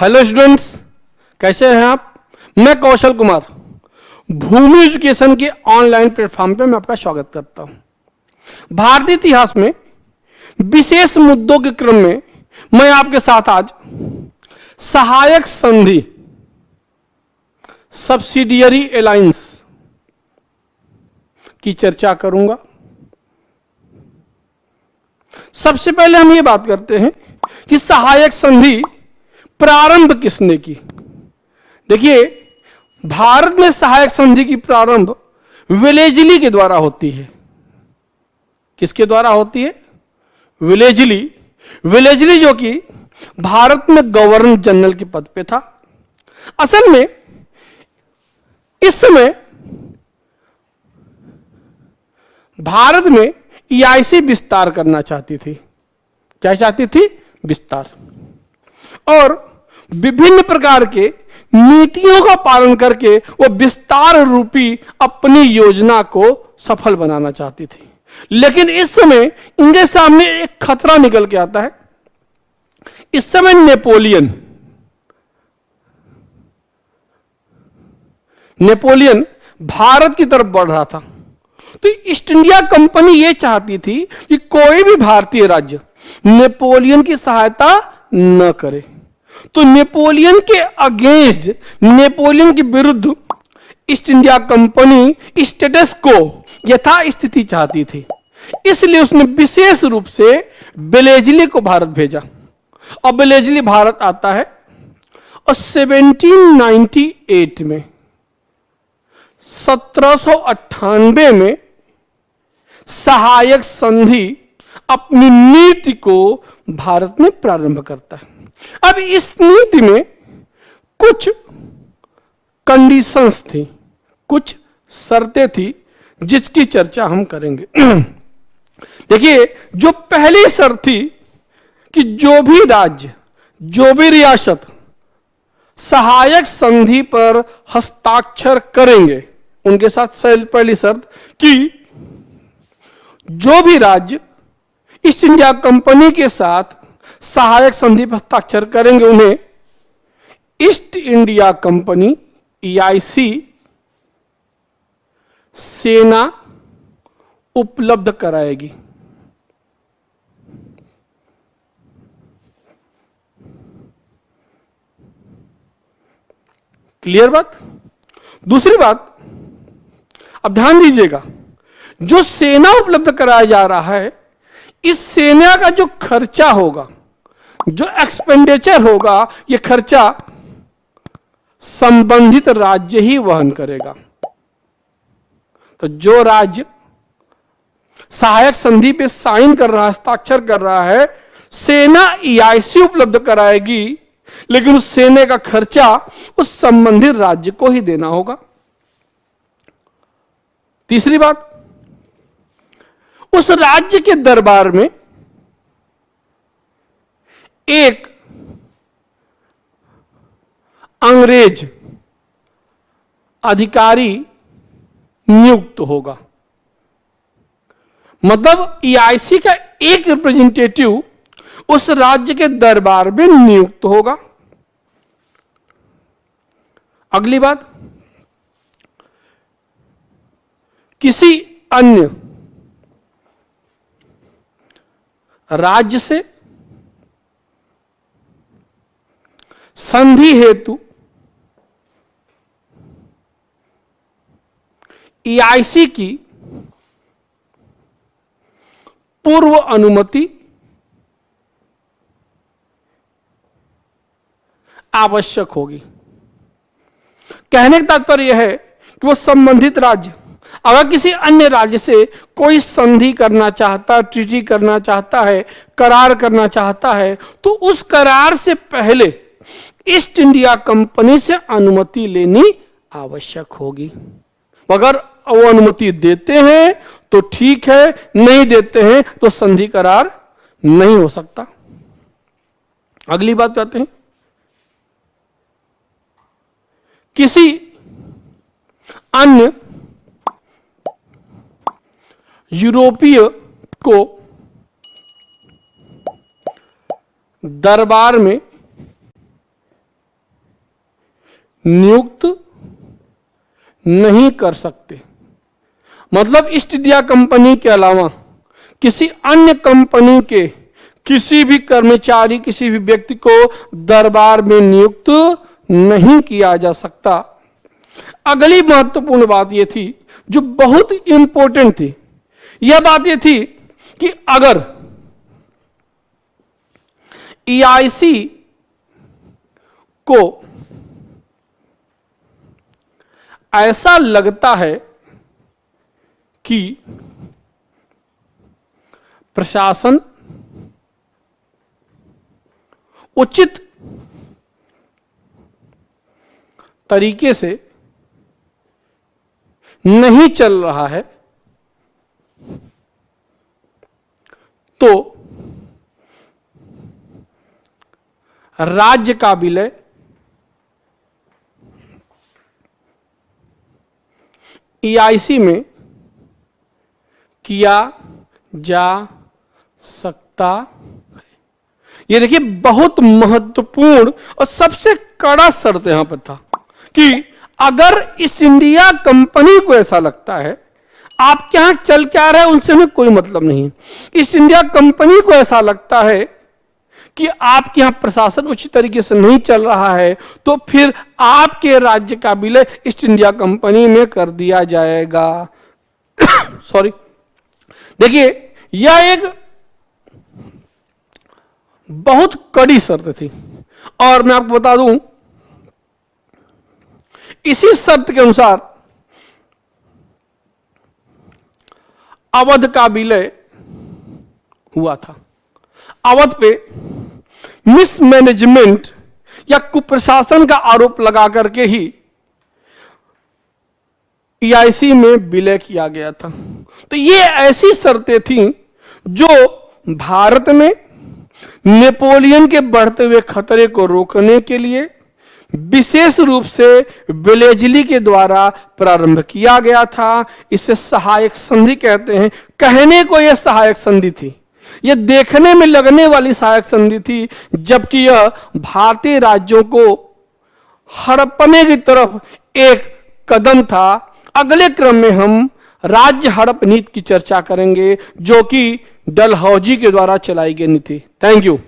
Hello students, कैसे हैं आप? मैं कौशल कुमार भूमि एजुकेशन के ऑनलाइन प्लेटफॉर्म पे मैं आपका स्वागत करता हूं। भारतीय इतिहास में विशेष मुद्दों के क्रम में मैं आपके साथ आज सहायक संधि, सब्सिडियरी अलायंस की चर्चा करूंगा। सबसे पहले हम ये बात करते हैं कि सहायक संधि प्रारंभ किसने की। देखिए, भारत में सहायक संधि की प्रारंभ वेलेजली के द्वारा होती है। किसके द्वारा होती है? वेलेजली। वेलेजली जो कि भारत में गवर्नर जनरल के पद पे था। असल में इस समय भारत में ईआईसी विस्तार करना चाहती थी। क्या चाहती थी? विस्तार। और विभिन्न प्रकार के नीतियों का पालन करके वो विस्तार रूपी अपनी योजना को सफल बनाना चाहती थी। लेकिन इस समय इनके सामने एक खतरा निकल के आता है। इस समय नेपोलियन भारत की तरफ बढ़ रहा था। तो ईस्ट इंडिया कंपनी यह चाहती थी कि कोई भी भारतीय राज्य नेपोलियन की सहायता न करे। तो नेपोलियन के अगेंस्ट, नेपोलियन के विरुद्ध ईस्ट इंडिया कंपनी स्टेटस को यथास्थिति चाहती थी। इसलिए उसने विशेष रूप से वेलेजली को भारत भेजा। और वेलेजली भारत आता है और 1798 में 1798 में सहायक संधि अपनी नीति को भारत में प्रारंभ करता है। अब इस नीति में कुछ कंडीशंस थी, कुछ शर्तें थी जिसकी चर्चा हम करेंगे। देखिए, जो पहली शर्त थी कि जो भी राज्य, जो भी रियासत सहायक संधि पर हस्ताक्षर करेंगे, उनके साथ पहली शर्त कि जो भी राज्य ईस्ट इंडिया कंपनी के साथ सहायक संधि पर हस्ताक्षर करेंगे, उन्हें ईस्ट इंडिया कंपनी ईआईसी सेना उपलब्ध कराएगी। क्लियर बात? दूसरी बात, अब ध्यान दीजिएगा, जो सेना उपलब्ध कराया जा रहा है, इस सेना का जो खर्चा होगा, जो एक्सपेंडिचर होगा, यह खर्चा संबंधित राज्य ही वहन करेगा। तो जो राज्य सहायक संधि पे साइन कर रहा है, हस्ताक्षर कर रहा है, सेना ईआईसी उपलब्ध कराएगी, लेकिन उस सेना का खर्चा उस संबंधित राज्य को ही देना होगा। तीसरी बात, उस राज्य के दरबार में एक अंग्रेज अधिकारी नियुक्त होगा। मतलब ईआईसी का एक रिप्रेजेंटेटिव उस राज्य के दरबार में नियुक्त होगा। अगली बात, किसी अन्य राज्य से संधि हेतु ईआईसी की पूर्व अनुमति आवश्यक होगी। कहने का तात्पर्य यह है कि वो संबंधित राज्य अगर किसी अन्य राज्य से कोई संधि करना चाहता, ट्रीटी करना चाहता है, करार करना चाहता है, तो उस करार से पहले ईस्ट इंडिया कंपनी से अनुमति लेनी आवश्यक होगी। अगर वो अनुमति देते हैं तो ठीक है, नहीं देते हैं तो संधि करार नहीं हो सकता। अगली बात कहते हैं, किसी अन्य यूरोपीय को दरबार में नियुक्त नहीं कर सकते। मतलब ईस्ट इंडिया कंपनी के अलावा किसी अन्य कंपनी के किसी भी कर्मचारी, किसी भी व्यक्ति को दरबार में नियुक्त नहीं किया जा सकता। अगली महत्वपूर्ण बात यह थी जो बहुत इंपॉर्टेंट थी, यह बात यह थी कि अगर EIC को ऐसा लगता है कि प्रशासन उचित तरीके से नहीं चल रहा है, तो राज्य का विलय EIC में किया जा सकता है। ये देखिए बहुत महत्वपूर्ण और सबसे कड़ा शर्त यहां पर था कि अगर ईस्ट इंडिया कंपनी को ऐसा लगता है, आप क्या चल क्या रहे उनसे हमें कोई मतलब नहीं है, ईस्ट इंडिया कंपनी को ऐसा लगता है कि आपके यहां प्रशासन उचित तरीके से नहीं चल रहा है, तो फिर आपके राज्य का विलय ईस्ट इंडिया कंपनी में कर दिया जाएगा। सॉरी, देखिए यह एक बहुत कड़ी शर्त थी और मैं आपको बता दूं, इसी शर्त के अनुसार अवध का विलय हुआ था। अवध पे मिसमैनेजमेंट या कुप्रशासन का आरोप लगा करके ही EIC में विलय किया गया था। तो ये ऐसी शर्तें थीं जो भारत में नेपोलियन के बढ़ते हुए खतरे को रोकने के लिए विशेष रूप से वेलेस्ली के द्वारा प्रारंभ किया गया था। इसे सहायक संधि कहते हैं। कहने को यह सहायक संधि थी, यह देखने में लगने वाली सहायक संधि थी, जबकि यह भारतीय राज्यों को हड़पने की तरफ एक कदम था। अगले क्रम में हम राज्य हड़प नीति की चर्चा करेंगे जो कि डलहौजी के द्वारा चलाई गई नीति। Thank you.